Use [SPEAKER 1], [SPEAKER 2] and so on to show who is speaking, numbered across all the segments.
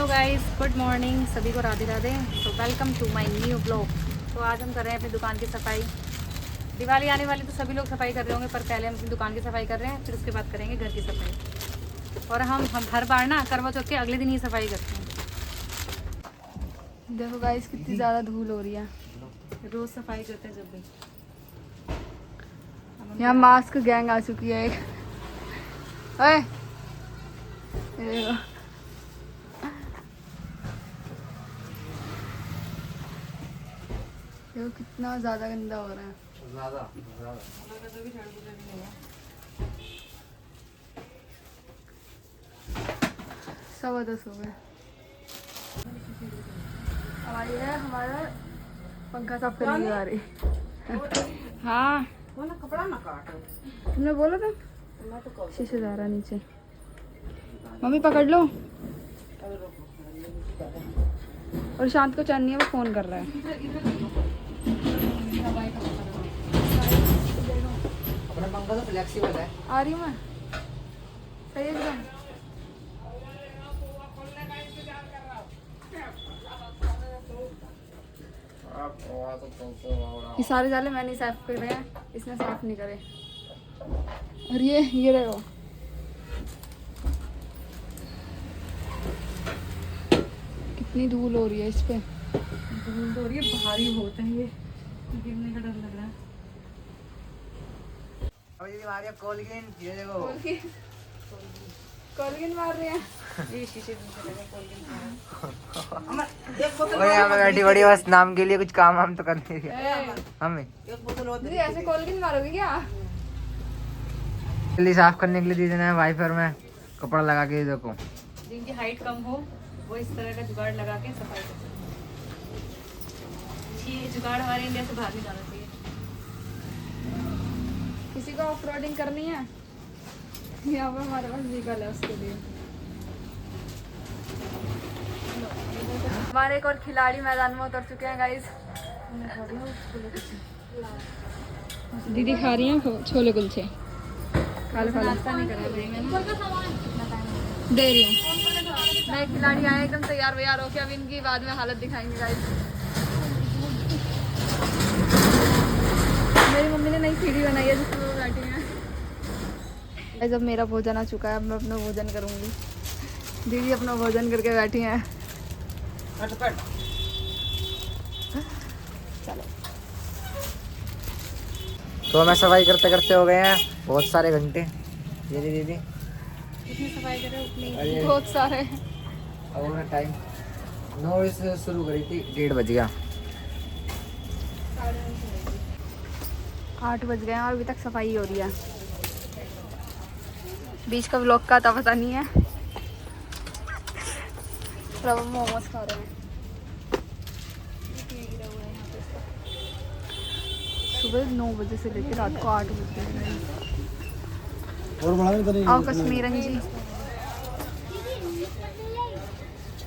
[SPEAKER 1] Hello guys, good morning, सभी को राधे राधे। तो welcome to my new blog. तो आज हम कर रहे हैं अपनी दुकान की सफाई। दिवाली आने वाली तो सभी लोग सफाई कर रहे होंगे, पर पहले हम अपनी दुकान की सफाई कर रहे हैं, फिर उसके बाद करेंगे घर की सफाई। और हम हर बार ना करवा चौथ के अगले दिन ही सफाई करते हैं। देखो गाइस कितनी ज़्यादा धूल हो रही है। रोज़ सफाई करते हैं जब भी। यहाँ मास्क गैंग आ चुकी है एक। ओए देखो कितना ज़्यादा गंदा हो रहा है। सवा 10 हो गए। हमारी है हमारा पंखा साफ करने आ रही। हाँ
[SPEAKER 2] कपड़ा ना काटो।
[SPEAKER 1] तुमने बोला था शीशे जा रहा नीचे। मम्मी पकड़ लो। और शांत को चैन नहीं है, वो फोन कर रहा है।
[SPEAKER 2] अपना पंखा तो फ्लेक्सिबल है।
[SPEAKER 1] आ रही हूँ मैं, सही है एकदम। ये सारे जाले मैंने साफ कर रहे हैं, इसने साफ नहीं करे। और ये देखो कितनी धूल हो रही है इस पे। धूल हो रही है, भारी बहुत है ये, गिरने का डर लग रहा है।
[SPEAKER 2] अब ये हमारे कोलगेट ये देखो।
[SPEAKER 1] कोलगेट मार रहे हैं। ये शीशे
[SPEAKER 2] ओए हमें बैठी बड़ी बस नाम के लिए कुछ काम हम तो करते हैं हमें।
[SPEAKER 1] दीदी ऐसे कोलगेट मारोगे क्या?
[SPEAKER 2] जल्दी साफ करने के लिए दीदी ने वाइपर में कपड़ा लगा के देखो।
[SPEAKER 1] जिनकी हाइट कम हो वो इस तरह का जुगाड़ लगा के सफाई करते हैं। ये जुगाड़ हमारे इंडिया से बाहर नहीं जाना चाहिए। किसी को ऑफ रोडिंग करनी है, यहाँ पर हमारे पास व्हीकल है उसके लिए। हमारे एक और खिलाड़ी मैदान में उतर चुके हैं गाइस। दीदी खा रही हैं छोले कुलचे। नाश्ता नहीं करा रही मैंने, दे रही हूँ। नए खिलाड़ी आए एकदम तैयार व्यार होके, अब इनकी बाद में हालत दिखाएंगे गाइस। मेरी मम्मी ने नई सीढ़ी बनाई है जिसमें वो बैठी हैं। जब मेरा भोजन आ चुका है, अब मैं अपना भोजन करूँगी। दीदी अपना भोजन करके बैठी हैं। चलो
[SPEAKER 2] तो हमें सफाई करते करते हो गए हैं बहुत सारे घंटे। ये दीदी
[SPEAKER 1] कितनी सफाई करें उतनी,
[SPEAKER 2] अरे।
[SPEAKER 1] बहुत सारे।
[SPEAKER 2] और टाइम 9 बजे से शुरू करी थी, 1:30 बज गया।
[SPEAKER 1] 8 बज गए हैं और अभी तक सफाई हो रही है। बीच का व्लॉग का था पता नहीं है। प्रभु मोमोज खा रहे हैं। सुबह 9 बजे से लेकर रात को 8 बजे तक। आओ कश्मीरन जी।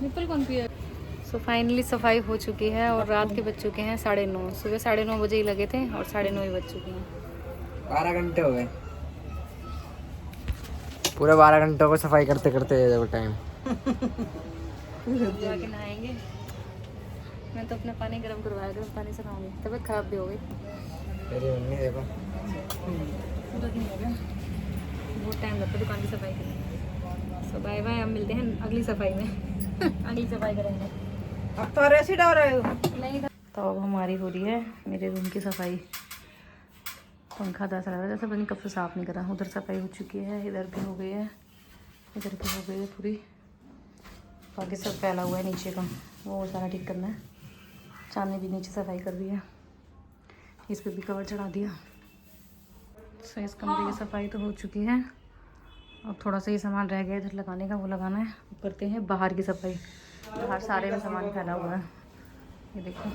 [SPEAKER 1] निपल कौन पिया? सो फाइनली सफाई हो चुकी है और रात के बज चुके हैं 9:30। सुबह 9:30 बजे ही लगे थे और 9:30 ही बज चुके हैं।
[SPEAKER 2] 12 घंटे हो गए, पूरे 12 घंटों को सफाई करते करते देखो टाइम।
[SPEAKER 1] जाके नहाएंगे। मैं तो अपना पानी गर्म करवाया, गर्म पानी से नहाऊंगी। तबीयत खराब भी हो गई
[SPEAKER 2] मेरी मम्मी देखो।
[SPEAKER 1] पूरा दिन हो गया, बहुत टाइम लगता है दुकान की सफाई के लिए। सो बाय बाय, हम मिलते हैं अगली सफाई में। अगली सफाई करेंगे।
[SPEAKER 2] अब तो रेसिड हो रहे हो
[SPEAKER 1] नहीं तो अब हमारी हो रही है मेरे रूम की सफाई। पंखा तो ऐसा लग रहा है जैसे पता नहीं कब से साफ़ नहीं करा। उधर सफाई हो चुकी है, इधर भी हो गई है, इधर भी हो गई है पूरी। बाकी सब फैला हुआ है नीचे का, वो सारा ठीक करना है। चांदनी भी नीचे सफाई कर दी है, इस पर भी कवर चढ़ा दिया। सो इस कमरे की सफाई तो हो चुकी है। अब थोड़ा सा ही सामान रह गया इधर लगाने का, वो लगाना है। करते हैं बाहर की सफाई। बाहर सारे में सामान फैला हुआ है, ये देखो।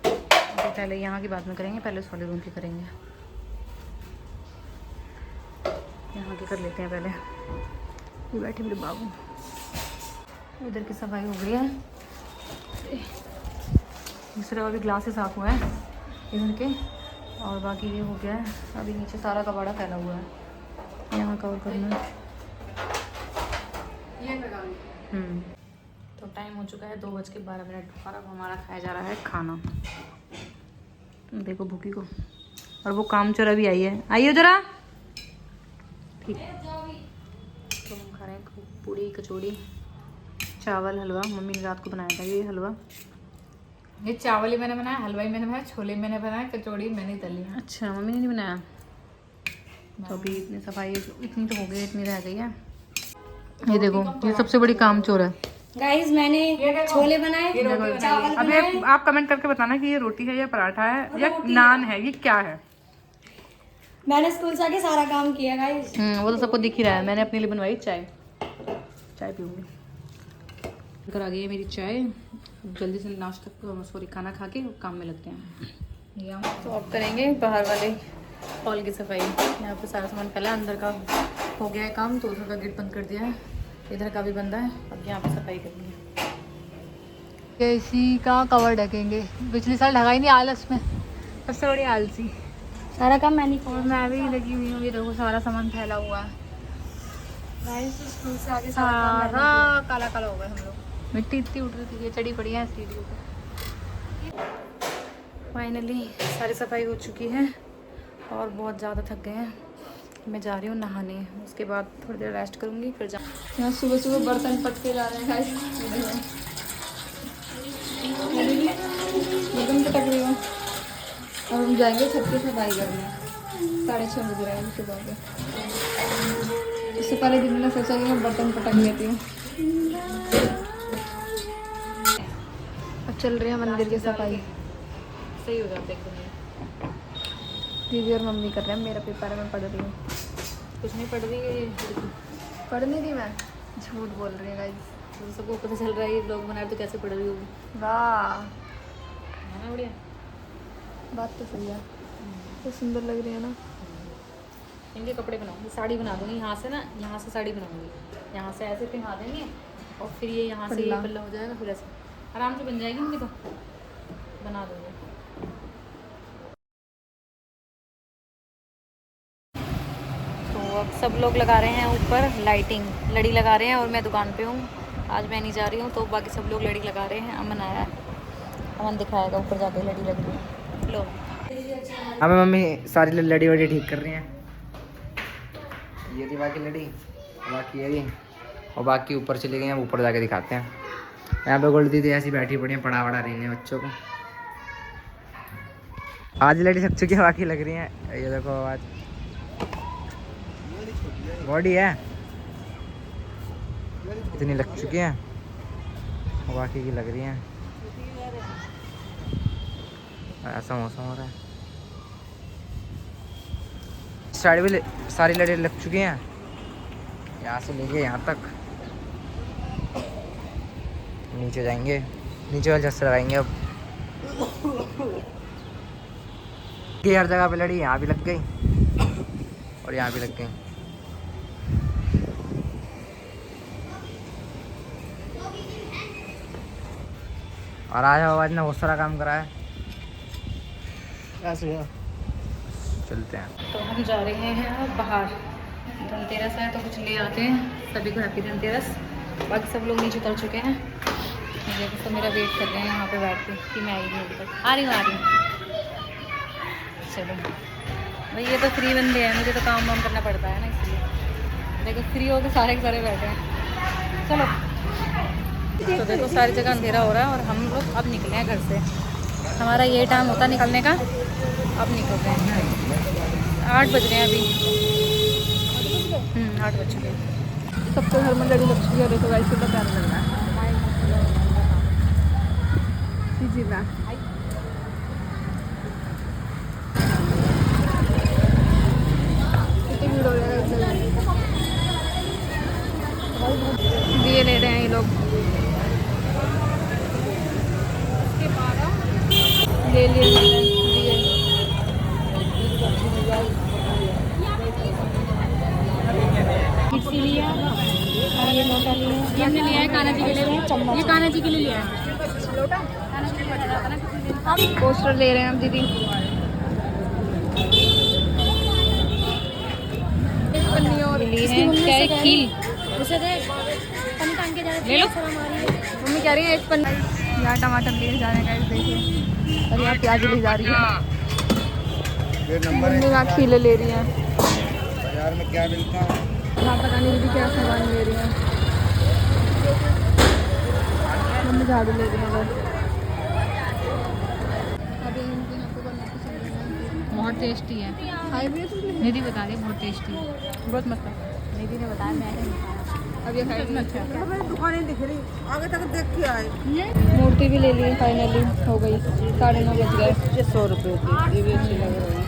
[SPEAKER 1] तो पहले यहाँ की बात में करेंगे, पहले उस वाले रूम की करेंगे। यहाँ की कर लेते हैं पहले। ये बैठे मेरे बाबू। इधर की सफाई हो गई है। दूसरा अभी ग्लास से साफ हुआ है इधर के, और बाकी ये हो गया है। अभी नीचे सारा कबाड़ा फैला हुआ है, यहाँ कवर करना है। तो टाइम हो चुका है 2:12 और अब हमारा खाया जा रहा है खाना। देखो भूखी को, और वो काम चोरा भी आई है, आइए जरा। ठीक है, तो हम खा रहे हैं पूड़ी कचौड़ी चावल हलवा। मम्मी ने रात को बनाया था ये हलवा।
[SPEAKER 3] ये चावल ही मैंने बनाया, हलवाई मैंने बनाया, छोले मैंने बनाया, कचौड़ी मैंने तली है।
[SPEAKER 1] अच्छा, मम्मी ने नहीं बनाया। तो अभी इतनी सफाई इतनी तो हो गई, इतनी रह गई है। ये देखो, ये सबसे बड़ी काम चोर है
[SPEAKER 4] गाइस। मैंने छोले बनाए, चावल
[SPEAKER 1] अभी आप कमेंट करके बताना कि ये रोटी है या पराठा है या नान है, ये क्या है।
[SPEAKER 4] मैंने स्कूल से आके सारा काम किया गाइस।
[SPEAKER 1] वो तो सबको दिख ही रहा है। मैंने अपने लिए बनवाई चाय, चाय पीऊंगी। घर आ गई है मेरी चाय। जल्दी से नाश्ता सॉरी खाना खा के काम में लगते हैं। तो अब करेंगे बाहर वाले हॉल की सफाई। यहाँ पे सारा सामान पहले अंदर का हो गया है काम, तो उधर का गेट बंद कर दिया है, इधर का भी बंद है। अब यहाँ पे सफाई करनी है।
[SPEAKER 3] इसी का कवर ढकेंगे, पिछले साल ढका ही नहीं, आलस में सबसे बड़ी आलसी।
[SPEAKER 4] सारा काम मैंने किया।
[SPEAKER 3] और मैं भी लगी हुई हूँ, ये देखो सारा सामान फैला हुआ है,
[SPEAKER 4] गाइस स्कूल से आके
[SPEAKER 3] सारा काला काला हो गया हम लोग। मिट्टी इतनी उठ रही थी, ये चढ़ी पड़ी है सीढ़ियों पे।
[SPEAKER 1] फाइनली सारी सफाई हो चुकी है और बहुत ज़्यादा थक गए हैं। मैं जा रही हूँ नहाने, उसके बाद थोड़ी देर रेस्ट करूँगी, फिर जा।
[SPEAKER 3] यहाँ सुबह सुबह बर्तन पटके जा रहे हैं गाइस, बर्तन पटक रही हूँ। और हम जाएंगे छत की सफाई करने, 6:30 बज रहे हैं सुबह के। इससे पहले दिन में सोचा कि मैं बर्तन पटक लेती हूँ। अब चल रही है मंदिर की सफाई।
[SPEAKER 1] सही हो जाता है एकदम।
[SPEAKER 3] दीदी और मम्मी कर रहे हैं, मेरा पेपर है, मैं पढ़ रही हूँ।
[SPEAKER 1] कुछ नहीं पढ़ रही है,
[SPEAKER 3] पढ़ नहीं रही मैं, झूठ बोल रही है गाइस।
[SPEAKER 1] तो सबको पता चल रहा है ये ब्लॉग बना रहे तो कैसे पढ़ रही होगी।
[SPEAKER 3] वाह,
[SPEAKER 1] है ना बढ़िया।
[SPEAKER 3] बात तो सही है, तो सुंदर लग रही है ना।
[SPEAKER 1] इनके कपड़े बनाऊंगी, साड़ी बना दूंगी यहाँ से ना, यहाँ से साड़ी बनाऊंगी, यहाँ से ऐसे पहना देंगे और फिर ये यहाँ से ये पल्ला हो जाएगा, फिर ऐसे आराम से बन जाएगी इनकी। तो बना दूंगी। तो अब सब लोग लगा रहे हैं ऊपर लाइटिंग, लड़ी लगा रहे हैं और मैं दुकान पे हूँ। आज मैं नहीं जा रही हूँ, तो बाकी सब लोग लड़ी लगा रहे हैं। अमन आया है, अमन दिखाएगा ऊपर जाके लड़ी लग रही है। लो
[SPEAKER 2] हमें मम्मी सारी लड़ी वड़ी ठीक कर रही हैं। ये थी बाकी लड़ी, बाकी ये थी, और बाकी ऊपर चली गई हैं। ऊपर जाके दिखाते हैं। यहाँ पे गोल्ड दीदी ऐसी बैठी पड़ी हैं, पढ़ा वढ़ा रही हैं बच्चों को। आज लड़ी थक चुकी है, बाकी लग रही हैं। ये देखो आज बॉडी है इतनी लग चुकी है, और बाकी की लग रही हैं। ऐसा मौसम हो रहा है। साड़ी भी सारी लड़ी लग चुकी हैं, यहाँ से लेके यहाँ तक। नीचे जाएंगे, नीचे वाले जैसे लगाएंगे अब। हर जगह पे लड़ी, यहाँ भी लग गई और यहाँ भी लग गई। और आज आवाज ने बहुत सारा काम करा है। चलते हैं।
[SPEAKER 1] तो हम जा रहे हैं बाहर, धनतेरस है तो कुछ ले आते हैं। सभी को हैप्पी धनतेरस। बाकी सब लोग नीचे उतर चुके हैं, देखो सब मेरा वेट कर रहे हैं यहाँ पे बैठ के कि मैं आई हूँ अभी तक। आ रही हूँ। चलो भाई, ये तो फ्री बंदे हैं, मुझे तो काम वाम करना पड़ता है ना, इसलिए देखो फ्री हो के सारे के सारे बैठे हैं। चलो, तो देखो सारी जगह अंधेरा हो रहा है और हम लोग अब निकले हैं घर से। हमारा ये टाइम होता है निकलने का, अब निकल रहे हैं। 8 बज रहे हैं अभी। 8 बज चुके हैं।
[SPEAKER 3] सबके घर में लड़ी लग चुकी है। देखो गाइस कितना प्यारा लग रहा है। जी ना, कितनी भीड़ हो रही है। दिए ले रहे हैं ये लोग, ले लिए दिए।
[SPEAKER 4] किसी लिया और ये लोटा लिया।
[SPEAKER 3] ये हमने लिया है कान्हा जी के लिए, ये कान्हा जी के लिए लिया है। पोस्टर ले रहे हैं हम दीदी।
[SPEAKER 1] लिए हैं क्या है, खील
[SPEAKER 4] उसे दे, पनी टांग के जा
[SPEAKER 1] ले लो।
[SPEAKER 3] मम्मी कह रही है 1 पन्ना। यहाँ टमाटर लिए जा रहे हैं गाइस, देखिए। और यहाँ प्याज ली जा रही है। मम्मी यहाँ खीले ले रही हैं।
[SPEAKER 2] बाजार में क्या मिलता है?
[SPEAKER 3] यहाँ पता नहीं दीदी क्या सामान ले रही हैं। मम्मी झाड़ू ले रही हैं बस। अभी इनके यहाँ पे बनाते चल रहे हैं।
[SPEAKER 1] बहुत टेस्टी है।
[SPEAKER 3] खाए भी है तुमने?
[SPEAKER 1] निधि बता रही बहुत टेस्टी है। बहुत मतलब निधि ने बताया, मैंने नहीं खाया।
[SPEAKER 3] अब ये खाएंगे।
[SPEAKER 1] अच्छा
[SPEAKER 5] दुकानें दिख रही, आगे तक देख के आए।
[SPEAKER 3] मूर्ति भी ले ली फाइनली, हो गई 9:30 बज गए।
[SPEAKER 5] 100 रुपए की, ये भी अच्छी लग रही है।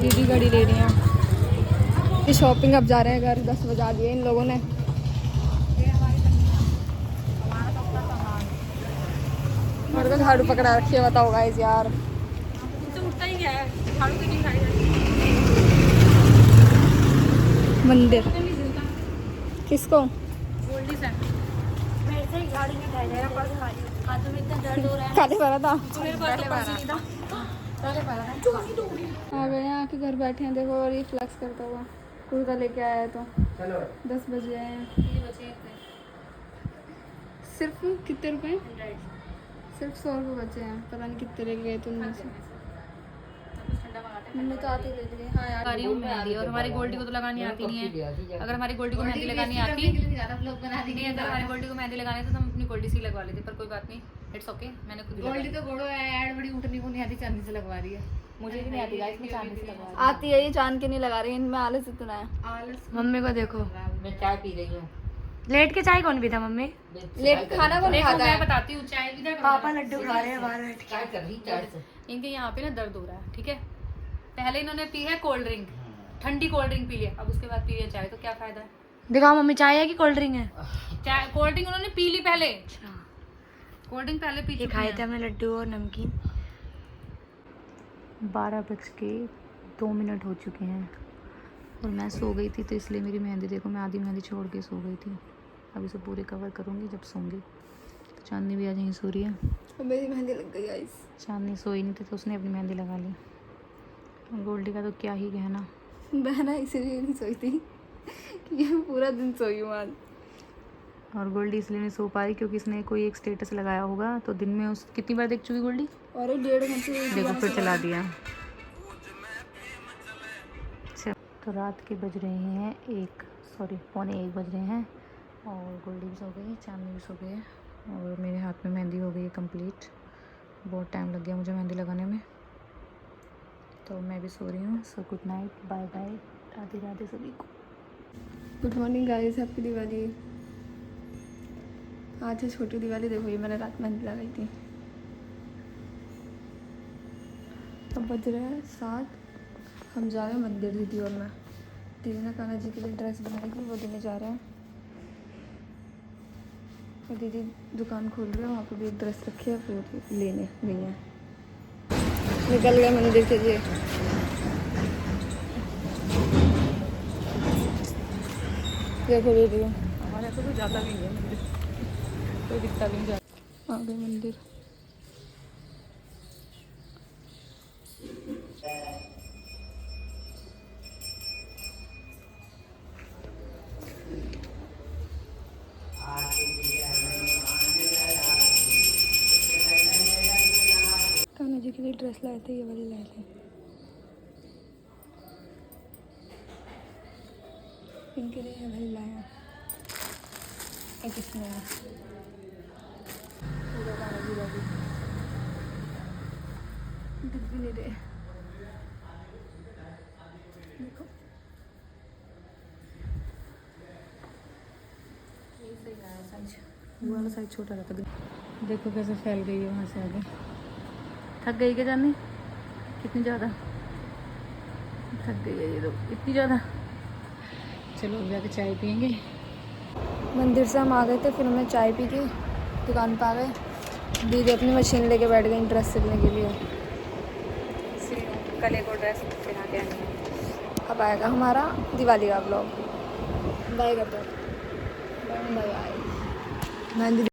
[SPEAKER 3] दीदी घड़ी ले रही हैं। ये शॉपिंग अब जा रहे हैं घर, 10 बजा दिए इन लोगों ने। और को झाड़ू पकड़ा रखी है, बताओ गाइस यार। मंदिर किसको?
[SPEAKER 1] गोल्डी से
[SPEAKER 4] मेरे से गाड़ी में बैठ जाएगा, पर्स खा लियो। हाथों में इतना दर्द हो रहा है।
[SPEAKER 3] काले वाला था।
[SPEAKER 4] मेरे पास तो पर्स नहीं था।
[SPEAKER 3] आ गए हैं, आके घर बैठे हैं देखो। और ये फ्लेक्स करता हुआ कुर्ता लेके आया है। तो 10 बज गए हैं। सिर्फ कितने रुपए? सिर्फ 100 रुपये बचे हैं। पता नहीं कितने लेके गए थे उनमें से। मैंने तो आते ले लिए। हाँ यार,
[SPEAKER 1] रही हूँ मेहंदी, और हमारी गोल्डी को तो लगानी आती नहीं है। अगर हमारी गोल्डी को मेहंदी लगानी आती नहीं, अगर हमारी गोल्डी को मेहंदी लगानी तो हम अपनी गोल्डी से लगवा लेते, पर कोई बात नहीं, इट्स ओके। मैंने खुद गोल्डी तो बड़ो है, ऐड बड़ी उठनी को नहीं आती, चांदी से लगवा रही है। मुझे भी नहीं आती गाइस, मैं चांदी से लगवा रही हूं।
[SPEAKER 3] आती है, ये चांद के नहीं लगा रही, इनमें आलस इतना है।
[SPEAKER 1] आलस।
[SPEAKER 5] मम्मी को देखो,
[SPEAKER 2] मैं चाय पी रही हूँ।
[SPEAKER 5] लेट के चाय कौन पीता मम्मी?
[SPEAKER 3] लेट खाना कौन
[SPEAKER 1] देखो
[SPEAKER 3] खाता
[SPEAKER 1] मैं
[SPEAKER 3] है?
[SPEAKER 1] बताती हूँ, चाय भी
[SPEAKER 5] पापा लड्डू खा रहे हैं बाहर बैठ के।
[SPEAKER 2] चाय कर रही चाय से।
[SPEAKER 1] इनके यहाँ पे ना दर्द हो रहा है, ठीक है। पहले इन्होंने पी है कोल्ड ड्रिंक, ठंडी कोल्ड ड्रिंक पी लिया, अब उसके बाद पी है चाय, तो क्या फायदा है?
[SPEAKER 5] दिखाओ मम्मी, चाय है कि कोल्ड ड्रिंक है?
[SPEAKER 1] चाय कोल्ड ड्रिंक उन्होंने पी ली पहले, कोल्ड ड्रिंक पहले पी
[SPEAKER 5] ये
[SPEAKER 1] चुकी
[SPEAKER 5] खाए
[SPEAKER 1] हैं।
[SPEAKER 5] थे हमने लड्डू और नमकीन। 12:02 हो चुके हैं और मैं सो गई थी, तो इसलिए मेरी मेहंदी देखो, मैं आधी मेहंदी छोड़ के सो गई थी। अभी से पूरे कवर करूँगी जब सोऊंगी। तो चांदनी भी आज यहीं सो रही है।
[SPEAKER 3] और मेरी मेहंदी लग गई गाइस।
[SPEAKER 5] चांदनी सोई नहीं थी तो उसने अपनी मेहंदी लगा ली। और गोल्डी का तो क्या ही कहना।
[SPEAKER 3] बहना इसीलिए नहीं सोई थी कि मैं पूरा दिन सोई हूँ आज।
[SPEAKER 5] और गोल्डी इसलिए नहीं सो पा रही क्योंकि इसने कोई एक स्टेटस लगाया होगा, तो दिन में उस कितनी बार देख चुकी गोल्डी?
[SPEAKER 3] और 1.5 घंटे
[SPEAKER 5] देखो फिर चला दिया। अच्छा, तो रात के बज रहे हैं 1:45 बज रहे हैं और गोल्डी भी सो गई, चांदनी भी सो गई है और मेरे हाथ में मेहंदी हो गई है कंप्लीट। बहुत टाइम लग गया मुझे मेहंदी लगाने में, तो मैं भी सो रही हूँ। So good night, bye bye, Radhe Radhe सभी को।
[SPEAKER 3] Good morning guys, happy Diwali. आज है छोटी दिवाली। देखो ये मैंने रात मेहंदी लगाई थी। अब बज रहे हैं 7। हम जा रहे हैं मंदिर, दीदी और मैं। दीदी ने कान्हा जी के लिए ड्रेस बनाई थी, वो देने जा रहे हैं। और दीदी दुकान खोल रहे हैं, वहाँ पे भी एक ड्रेस रखी है, वो लेने गई है। निकल गए मंदिर के लिए। देखो दीदी
[SPEAKER 1] हमारे यहाँ तो कोई जाता भी नहीं है मंदिर, कोई दिखता भी नहीं।
[SPEAKER 3] आ गए मंदिर। कान्हा जी के लिए ड्रेस लाए थे, ये वाली लाए थे। इनके लिए ये वाली लाया। एक इसमें है। पूरा कान्हा जी वाली दिख भी नहीं रहे। देखो
[SPEAKER 5] वो वाला साइज छोटा रहता है। देखो कैसे फैल गई है वहाँ से आगे। थक गई क्या जाननी? कितनी ज़्यादा थक गई है ये लोग, इतनी ज़्यादा। चलो अब जाके चाय पियेंगे।
[SPEAKER 3] मंदिर से हम आ गए थे, फिर हमने चाय पी के दुकान पर आ गए। दीदी अपनी मशीन लेके बैठ गई ड्रेस सिलने के लिए।
[SPEAKER 5] कल एक और ड्रेस सिला के आएंगे।
[SPEAKER 3] अब आएगा हमारा दिवाली का ब्लॉग। बाय कर दो। Bye bye.